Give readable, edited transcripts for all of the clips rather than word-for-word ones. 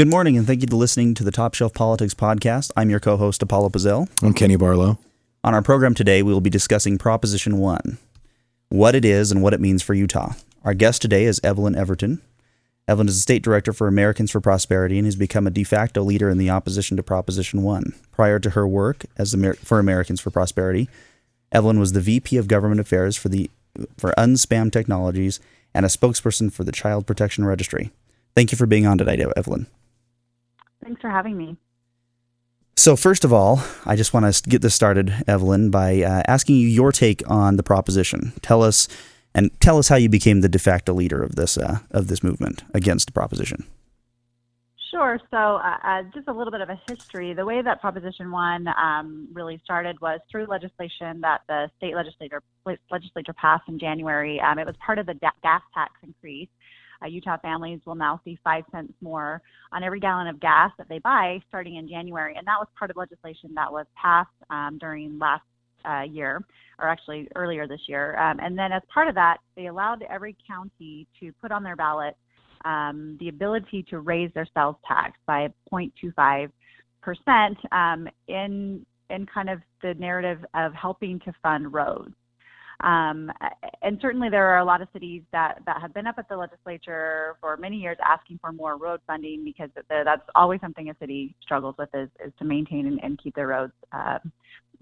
Good morning, and thank you for listening to the Top Shelf Politics podcast. I'm your co-host, Apollo Pazell. I'm Kenny Barlow. On our program today, we will be discussing Proposition 1, what it is and what it means for Utah. Our guest today is Evelyn Everton. Evelyn is the State Director for Americans for Prosperity and has become a de facto leader in the opposition to Proposition 1. Prior to her work for Americans for Prosperity, Evelyn was the VP of Government Affairs for Unspam Technologies and a spokesperson for the Child Protection Registry. Thank you for being on today, Evelyn. Thanks for having me. So first of all, I just want to get this started, Evelyn, by asking you your take on the proposition. Tell us how you became the de facto leader of this movement against the proposition. Sure. So just a little bit of a history. The way that Proposition 1 really started was through legislation that the state legislature passed in January. It was part of the gas tax increase. Utah families will now see 5 cents more on every gallon of gas that they buy starting in January. And that was part of legislation that was passed during last year, or actually earlier this year. And then as part of that, they allowed every county to put on their ballot the ability to raise their sales tax by 0.25% in kind of the narrative of helping to fund roads. And certainly there are a lot of cities that have been up at the legislature for many years asking for more road funding because that's always something a city struggles with is to maintain and keep their roads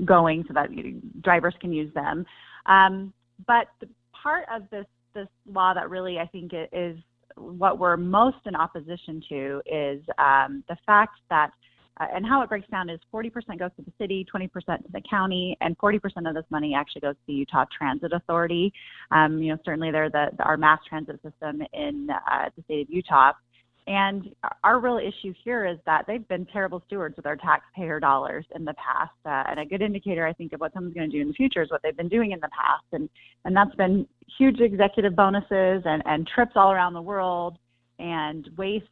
going so that drivers can use them. But part of this law that really I think is what we're most in opposition to is the fact that and how it breaks down is 40% goes to the city, 20% to the county, and 40% of this money actually goes to the Utah Transit Authority. Certainly they're our mass transit system in the state of Utah. And our real issue here is that they've been terrible stewards with our taxpayer dollars in the past. And a good indicator, I think, of what someone's going to do in the future is what they've been doing in the past. And that's been huge executive bonuses and trips all around the world and waste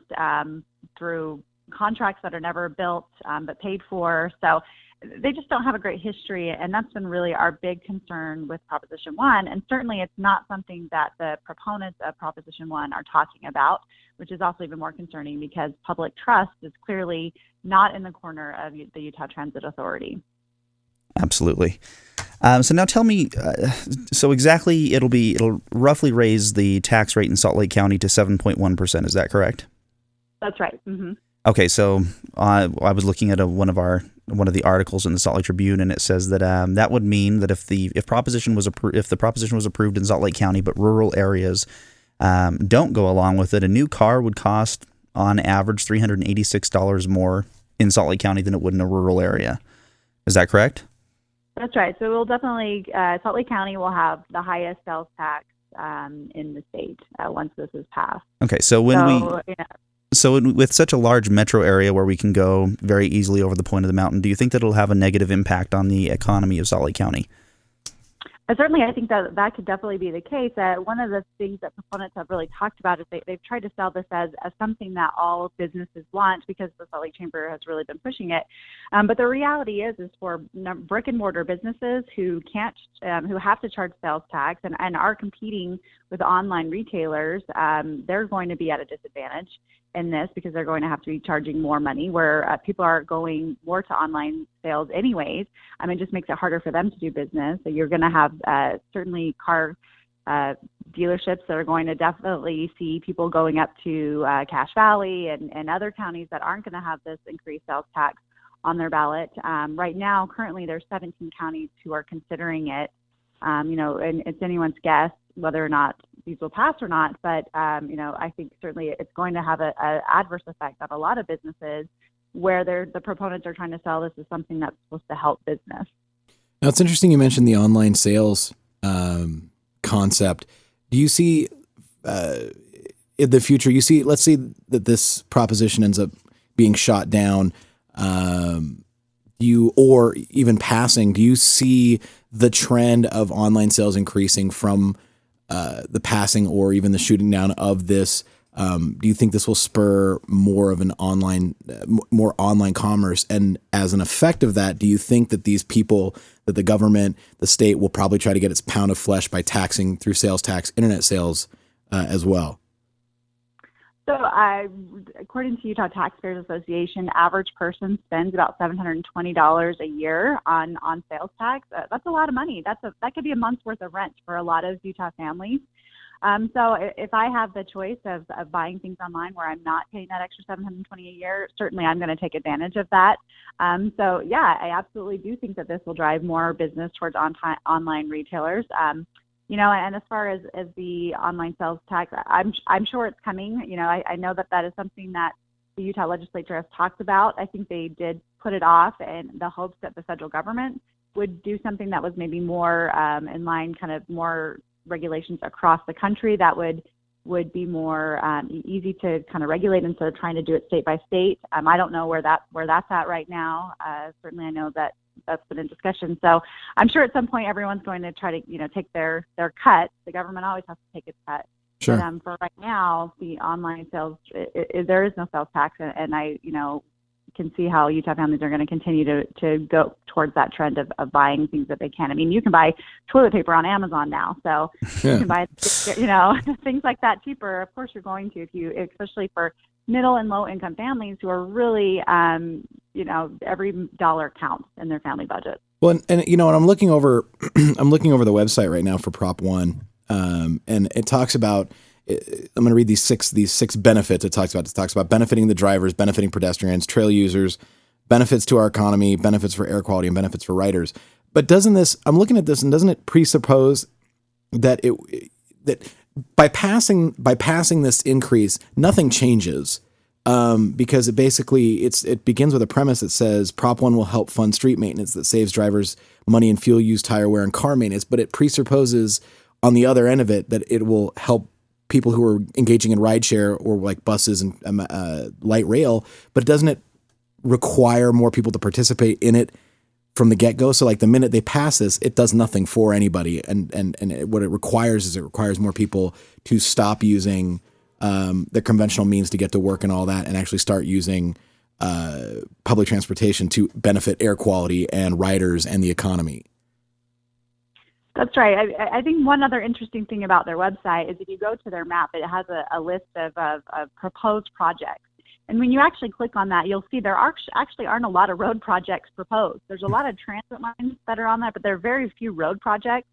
through contracts that are never built but paid for. So they just don't have a great history, and that's been really our big concern with Proposition 1. And certainly it's not something that the proponents of Proposition 1 are talking about, which is also even more concerning because public trust is clearly not in the corner of the Utah Transit Authority. Absolutely. So now tell me, so exactly it'll roughly raise the tax rate in Salt Lake County to 7.1%. Is that correct? That's right. Mm-hmm. Okay, so I was looking at one of the articles in the Salt Lake Tribune, and it says that that would mean that if the proposition was approved in Salt Lake County, but rural areas don't go along with it, a new car would cost on average $386 more in Salt Lake County than it would in a rural area. Is that correct? That's right. So we'll definitely Salt Lake County will have the highest sales tax in the state once this is passed. Okay, so with such a large metro area where we can go very easily over the point of the mountain, do you think that it'll have a negative impact on the economy of Salt Lake County? Certainly, I think that could definitely be the case. One of the things that proponents have really talked about is they've tried to sell this as something that all businesses want because the Salt Lake Chamber has really been pushing it. But the reality is for brick and mortar businesses who have to charge sales tax and are competing with online retailers, they're going to be at a disadvantage in this because they're going to have to be charging more money where people are going more to online sales anyways. It just makes it harder for them to do business. So you're going to have certainly car dealerships that are going to definitely see people going up to Cache Valley and other counties that aren't going to have this increased sales tax on their ballot. Right now, currently, there's 17 counties who are considering it. And it's anyone's guess whether or not these will pass or not. But, I think certainly it's going to have an adverse effect on a lot of businesses where the proponents are trying to sell this as something that's supposed to help business. Now, it's interesting you mentioned the online sales concept. Do you see in the future, let's say that this proposition ends up being shot down, or even passing, do you see the trend of online sales increasing from the passing or even the shooting down of this? Do you think this will spur more of more online commerce? And as an effect of that, do you think that these people, that the government, the state will probably try to get its pound of flesh by taxing through sales tax, internet sales as well? So, according to Utah Taxpayers Association, average person spends about $720 a year on sales tax. That's a lot of money. That could be a month's worth of rent for a lot of Utah families. So if I have the choice of buying things online where I'm not paying that extra $720 a year, certainly I'm going to take advantage of that. So yeah, I absolutely do think that this will drive more business towards online retailers. And as far as the online sales tax, I'm sure it's coming. I know that is something that the Utah legislature has talked about. I think they did put it off in the hopes that the federal government would do something that was maybe more in line, kind of more regulations across the country that would be more easy to kind of regulate instead of trying to do it state by state. I don't know where that's at right now. Certainly, I know that that's been in discussion. So I'm sure at some point everyone's going to try to take their cut. The government always has to take its cut. Sure. But for right now, the online sales, there is no sales tax, and I can see how Utah families are going to continue to go towards that trend of buying things that they can. I mean, you can buy toilet paper on Amazon now, so you can buy things like that cheaper. Of course, you're going to, especially for middle and low income families who are really, every dollar counts in their family budget. Well, and I'm looking over, the website right now for Prop 1, and it talks about. I'm going to read these six benefits it talks about. It talks about benefiting the drivers, benefiting pedestrians, trail users, benefits to our economy, benefits for air quality, and benefits for riders. But I'm looking at this, and doesn't it presuppose that that by passing this increase, nothing changes? Because it begins with a premise that says Prop 1 will help fund street maintenance that saves drivers money in fuel use, tire wear, and car maintenance. But it presupposes on the other end of it that it will help people who are engaging in rideshare or like buses and light rail, but doesn't it require more people to participate in it from the get-go? So like the minute they pass this, it does nothing for anybody. And what it requires is more people to stop using the conventional means to get to work and all that, and actually start using public transportation to benefit air quality and riders and the economy. That's right. I think one other interesting thing about their website is if you go to their map, it has a list of proposed projects. And when you actually click on that, you'll see there actually aren't a lot of road projects proposed. There's a lot of transit lines that are on there, but there are very few road projects.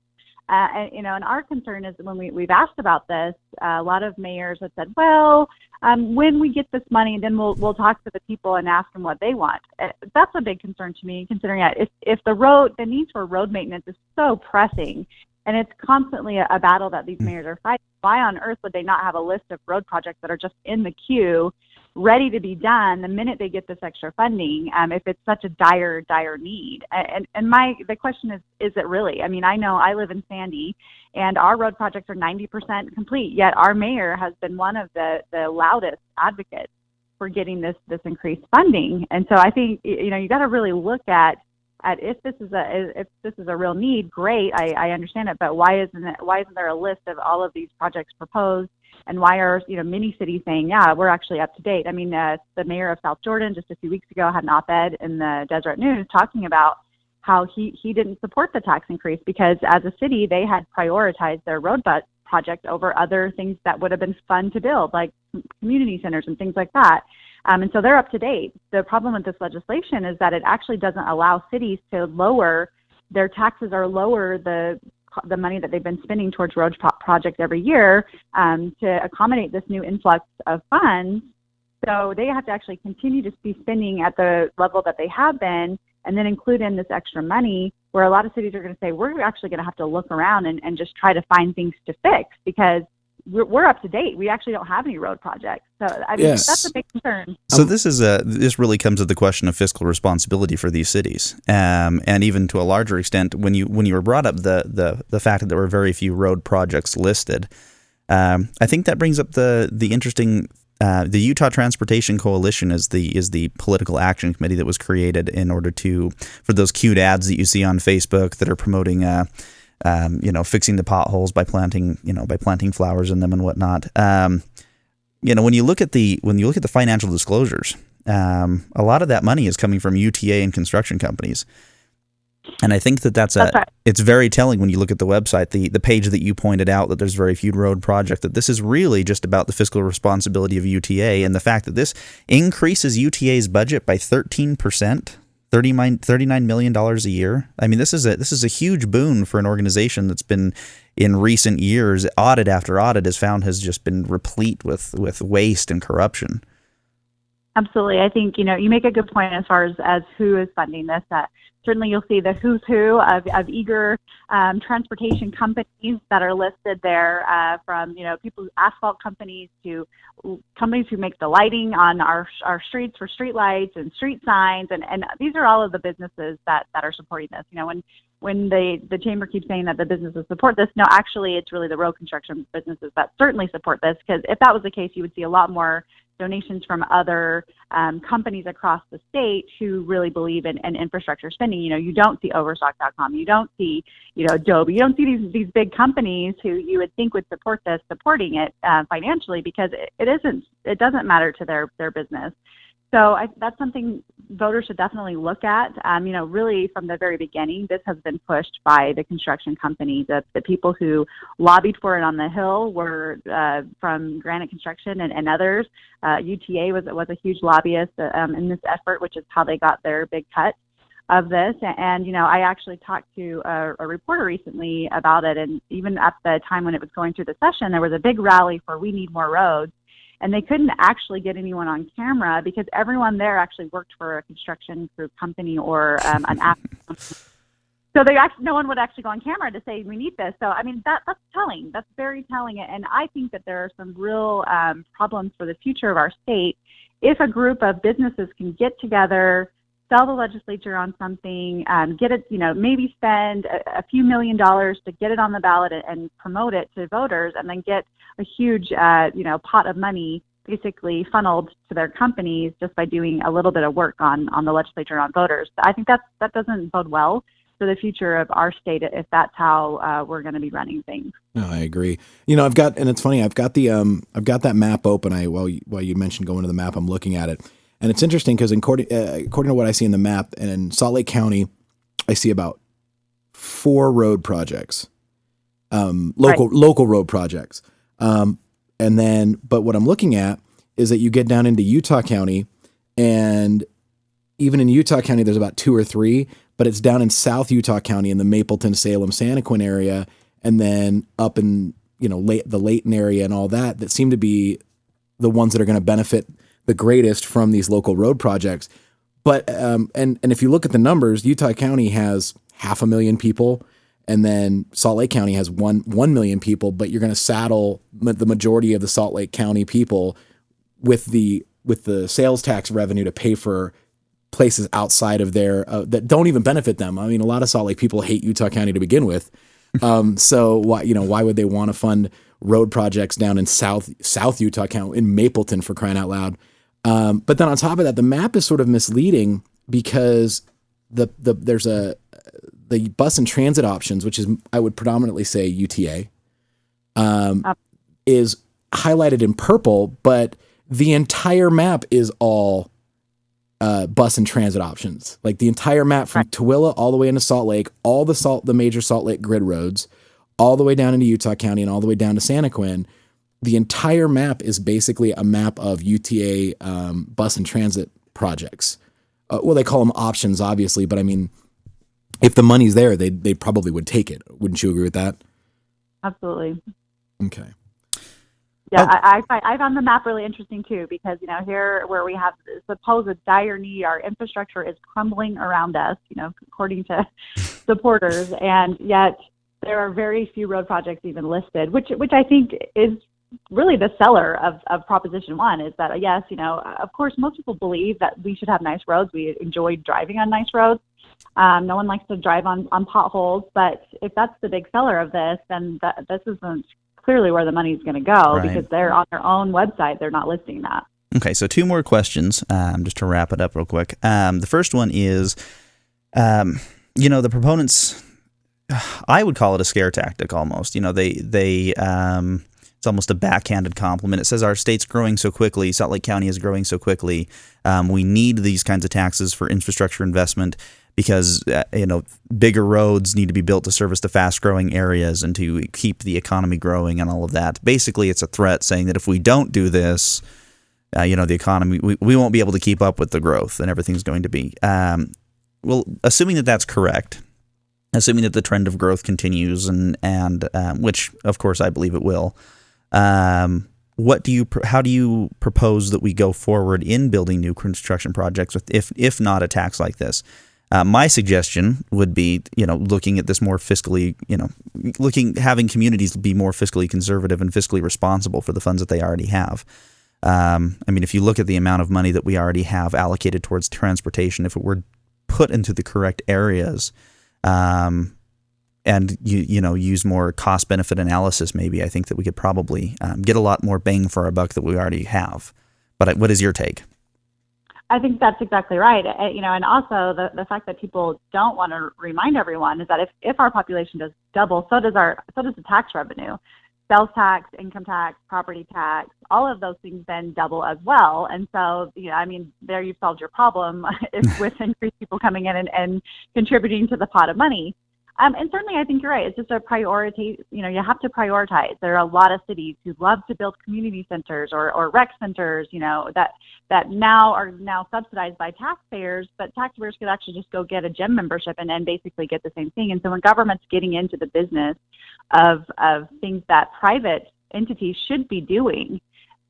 And our concern is when we've asked about this, a lot of mayors have said, well, when we get this money, then we'll talk to the people and ask them what they want. That's a big concern to me, considering that if the needs for road maintenance is so pressing, and it's constantly a battle that these mayors are fighting, why on earth would they not have a list of road projects that are just in the queue, ready to be done the minute they get this extra funding, if it's such a dire need? And the question is it really? I mean, I know I live in Sandy, and our road projects are 90% complete, yet our mayor has been one of the loudest advocates for getting this increased funding. And so I think, you got to really look at if this is a real need, great, I understand it, but why isn't there a list of all of these projects proposed? And why are many cities saying, yeah, we're actually up to date? I mean, the mayor of South Jordan just a few weeks ago had an op-ed in the Deseret News talking about how he didn't support the tax increase because as a city they had prioritized their road project over other things that would have been fun to build, like community centers and things like that. And so they're up to date. The problem with this legislation is that it actually doesn't allow cities to lower their taxes or lower the money that they've been spending towards road projects every year to accommodate this new influx of funds. So they have to actually continue to be spending at the level that they have been, and then include in this extra money, where a lot of cities are going to say, we're actually going to have to look around and just try to find things to fix because we're up to date. We actually don't have any road projects. So I mean, yes. That's a big concern. So this really comes to the question of fiscal responsibility for these cities, and even to a larger extent, when you were brought up the fact that there were very few road projects listed, I think that brings up the interesting. The Utah Transportation Coalition is the political action committee that was created in order for those cute ads that you see on Facebook that are promoting fixing the potholes by planting flowers in them and whatnot. When you look at the financial disclosures, a lot of that money is coming from UTA and construction companies. And I think that's right. It's very telling when you look at the website, the page that you pointed out that there's very few road projects, that this is really just about the fiscal responsibility of UTA, and the fact that this increases UTA's budget by 13%, $39 million a year. I mean, this is a huge boon for an organization that's been, in recent years, audit after audit has just been replete with waste and corruption. Absolutely. I think, you make a good point as far as who is funding this. Certainly you'll see the who's who of eager transportation companies that are listed there, from, people, asphalt companies to companies who make the lighting on our streets for street lights and street signs. And these are all of the businesses that are supporting this. When the chamber keeps saying that the businesses support this, no, actually it's really the road construction businesses that certainly support this, because if that was the case, you would see a lot more donations from other companies across the state who really believe in infrastructure spending. You don't see Overstock.com, you don't see, Adobe, you don't see these big companies who you would think would support this, supporting it financially, because it doesn't matter to their business. So that's something voters should definitely look at. Really from the very beginning, this has been pushed by the construction companies. The people who lobbied for it on the Hill were from Granite Construction and others. UTA was a huge lobbyist in this effort, which is how they got their big cut of this. And, I actually talked to a reporter recently about it. And even at the time when it was going through the session, there was a big rally for We Need More Roads. And they couldn't actually get anyone on camera because everyone there actually worked for a construction group company or an app. So no one would actually go on camera to say we need this. So I mean that's telling. That's very telling. And I think that there are some real problems for the future of our state if a group of businesses can get together, sell the legislature on something, get it, maybe spend a few $1 million to get it on the ballot and promote it to voters, and then get a huge, pot of money basically funneled to their companies just by doing a little bit of work on the legislature and on voters. I think that doesn't bode well for the future of our state if that's how we're going to be running things. No, I agree. And it's funny, I've got that map open. While you mentioned going to the map, I'm looking at it. And it's interesting because according to what I see in the map, and in Salt Lake County, I see about 4 road projects, local road projects. But what I'm looking at is that you get down into Utah County, and even in Utah County, there's about 2 or 3, but it's down in South Utah County in the Mapleton, Salem, Santaquin area, and then up in, the Layton area and all that seem to be the ones that are going to benefit the greatest from these local road projects. But, and if you look at the numbers, Utah County has 500,000 people, and then Salt Lake County has 1 million people, but you're going to saddle the majority of the Salt Lake County people with the sales tax revenue to pay for places outside of there that don't even benefit them. I mean, a lot of Salt Lake people hate Utah County to begin with. So why would they want to fund road projects down in South Utah County, in Mapleton, for crying out loud? But then on top of that, the map is sort of misleading because there's the bus and transit options, which is, I would predominantly say UTA, is highlighted in purple, but the entire map is all bus and transit options. Like the entire map from Tooele all the way into Salt Lake, all the major Salt Lake grid roads, all the way down into Utah County and all the way down to Santaquin. The entire map is basically a map of UTA bus and transit projects. Well, they call them options, obviously, but I mean, if the money's there, they probably would take it. Wouldn't you agree with that? Absolutely. Okay. Yeah, I found the map really interesting too, because here where we have supposed dire need, our infrastructure is crumbling around us, according to supporters, and yet there are very few road projects even listed, which I think is really the seller of Proposition 1, is that, yes, of course, most people believe that we should have nice roads. We enjoy driving on nice roads. No one likes to drive on potholes, but if that's the big seller of this, then this isn't clearly where the money is going to go, because they're on their own website. They're not listing that. Okay, so 2 more questions, just to wrap it up real quick. The first one is, the proponents, I would call it a scare tactic almost. It's almost a backhanded compliment. It says our state's growing so quickly, Salt Lake County is growing so quickly. We need these kinds of taxes for infrastructure investment. because bigger roads need to be built to service the fast-growing areas and to keep the economy growing and all of that. Basically, it's a threat saying that if we don't do this, the economy, we won't be able to keep up with the growth and everything's going to be. Well, assuming that that's correct, assuming that the trend of growth continues, and which, of course, I believe it will, how do you propose that we go forward in building new construction projects if not a tax like this? My suggestion would be, looking at this more fiscally, having communities be more fiscally conservative and fiscally responsible for the funds that they already have. If you look at the amount of money that we already have allocated towards transportation, if it were put into the correct areas, and use more cost-benefit analysis, maybe I think that we could probably get a lot more bang for our buck that we already have. But what is your take? I think that's exactly right. And also the fact that people don't want to remind everyone is that if our population does double, so does the tax revenue. Sales tax, income tax, property tax, all of those things then double as well. And so, there you've solved your problem with increased people coming in and contributing to the pot of money. And certainly, I think you're right. It's just a priority. You have to prioritize. There are a lot of cities who love to build community centers or rec centers, that now are subsidized by taxpayers, but taxpayers could actually just go get a gym membership and then basically get the same thing. And so when government's getting into the business of things that private entities should be doing,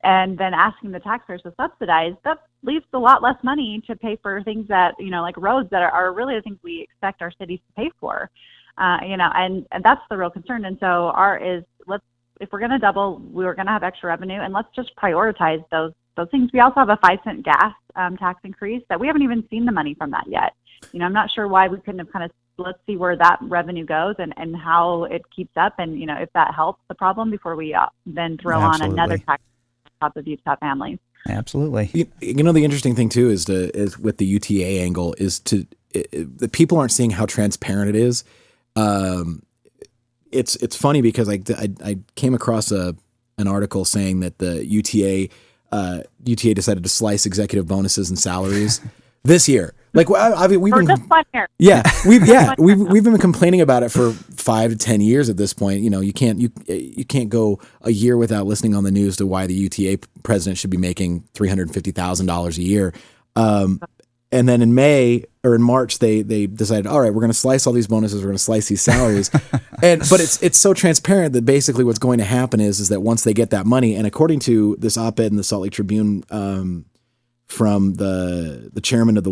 and then asking the taxpayers to subsidize, that leaves a lot less money to pay for things that, like roads that are really the things we expect our cities to pay for. And that's the real concern. And so if we're going to double, we're going to have extra revenue, and let's just prioritize those things. We also have a 5-cent gas tax increase that we haven't even seen the money from that yet. I'm not sure why we couldn't have let's see where that revenue goes and how it keeps up, and if that helps the problem before we then throw on another tax on top of Utah families. Absolutely. The interesting thing too is with the UTA angle is the people aren't seeing how transparent it is. It's funny because I came across an article saying that the UTA decided to slice executive bonuses and salaries this year. We've been complaining about it for 5 to 10 years at this point. You can't go a year without listening on the news to why the UTA president should be making $350,000 a year. And then in March, they decided, all right, we're going to slice all these bonuses. We're going to slice these salaries. But it's so transparent that basically what's going to happen is that once they get that money, and according to this op-ed in the Salt Lake Tribune, from the chairman of the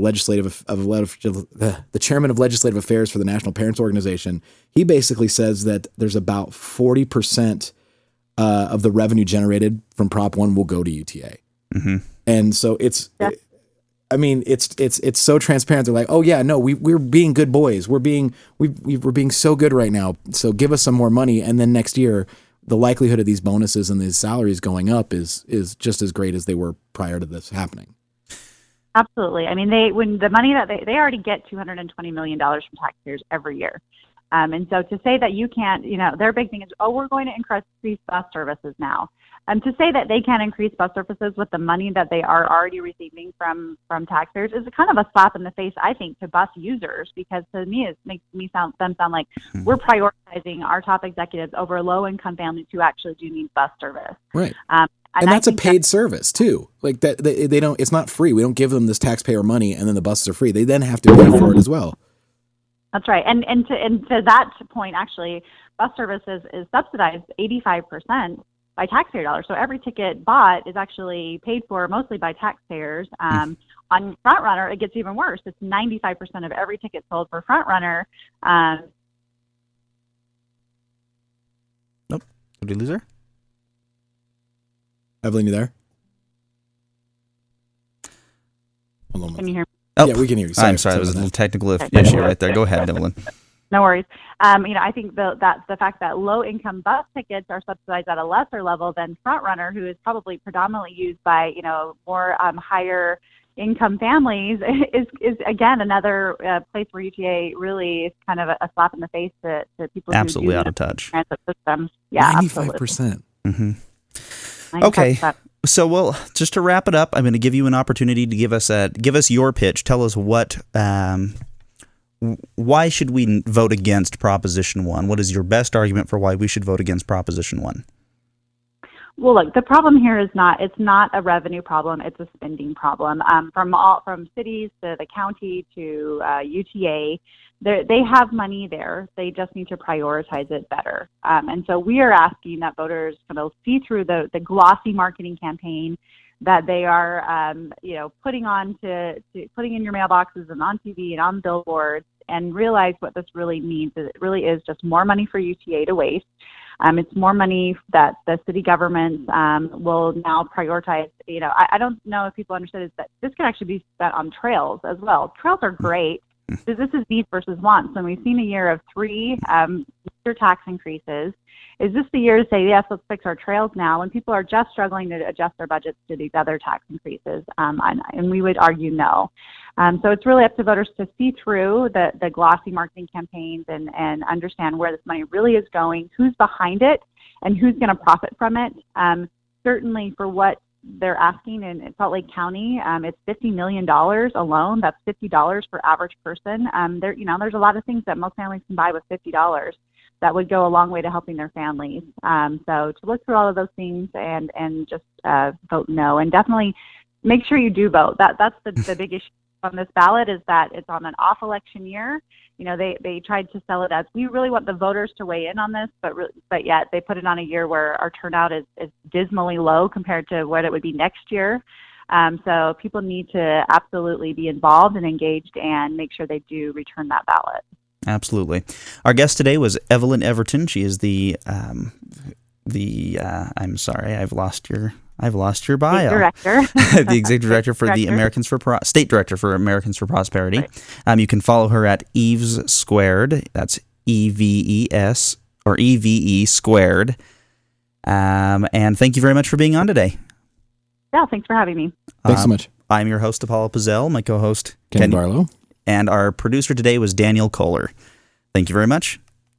chairman of legislative affairs for the National Parents Organization, he basically says that there's about 40% of the revenue generated from Prop 1 will go to UTA. Mm-hmm. And so it's so transparent. They're like, oh yeah, no, we're being good boys. We're being so good right now. So give us some more money, and then next year, the likelihood of these bonuses and these salaries going up is just as great as they were prior to this happening. Absolutely. When the money that they already get $220 million from taxpayers every year. And so to say that you can't, their big thing is, we're going to increase bus services now. To say that they can't increase bus services with the money that they are already receiving from taxpayers is kind of a slap in the face, I think, to bus users, because to me it makes them sound like we're prioritizing our top executives over low-income families who actually do need bus service. Right. And that's a paid service too. Like that, they don't. It's not free. We don't give them this taxpayer money, and then the buses are free. They then have to pay for it as well. That's right. And to that point, actually, bus services is subsidized 85% by taxpayer dollars. So every ticket bought is actually paid for mostly by taxpayers. On FrontRunner, it gets even worse. It's 95% of every ticket sold for FrontRunner. Nope. Did we lose her? Evelyn, you there? Hold on. Can you hear me? Oh, yeah, we can hear you. I'm sorry. There was a little technical issue right there. Go ahead, Evelyn. No worries. I think the fact that low-income bus tickets are subsidized at a lesser level than FrontRunner, who is probably predominantly used by more higher income families, is again another place where UTA really is kind of a slap in the face to people absolutely who out of touch. Transit system. Yeah, 95%. Mm-hmm. Okay. So, just to wrap it up, I'm going to give you an opportunity to give us your pitch. Tell us what why should we vote against Proposition 1? What is your best argument for why we should vote against Proposition 1? Well, look, the problem here is it's not a revenue problem, it's a spending problem. From cities to the county to UTA, they have money there. They just need to prioritize it better. And so we are asking that voters kind of see through the glossy marketing campaign that they are, putting putting in your mailboxes and on TV and on billboards, and realize what this really means. It really is just more money for UTA to waste. It's more money that the city governments will now prioritize. I don't know if people understand is that this can actually be spent on trails as well. Trails are great. This is needs versus wants. And we've seen a year of 3 major tax increases. Is this the year to say, yes, let's fix our trails now, when people are just struggling to adjust their budgets to these other tax increases? And we would argue no. So it's really up to voters to see through the glossy marketing campaigns and understand where this money really is going, who's behind it, and who's going to profit from it. Certainly for what they're asking in Salt Lake County, it's $50 million alone. That's $50 per average person. There's a lot of things that most families can buy with $50 that would go a long way to helping their families. So to look through all of those things and just vote no, and definitely make sure you do vote. That's the big issue on this ballot, is that it's on an off election year. They tried to sell it as, we really want the voters to weigh in on this, but yet they put it on a year where our turnout is dismally low compared to what it would be next year. So people need to absolutely be involved and engaged and make sure they do return that ballot. Absolutely. Our guest today was Evelyn Everton. She is I'm sorry, I've lost your bio. Director. The executive director for the Americans for State Director for Americans for Prosperity. Right. You can follow her at Eves Squared. That's EVES or EVE Squared. And thank you very much for being on today. Yeah, thanks for having me. Thanks so much. I'm your host, Apollo Pazell. My co-host, Ken Barlow. And our producer today was Daniel Kohler. Thank you very much.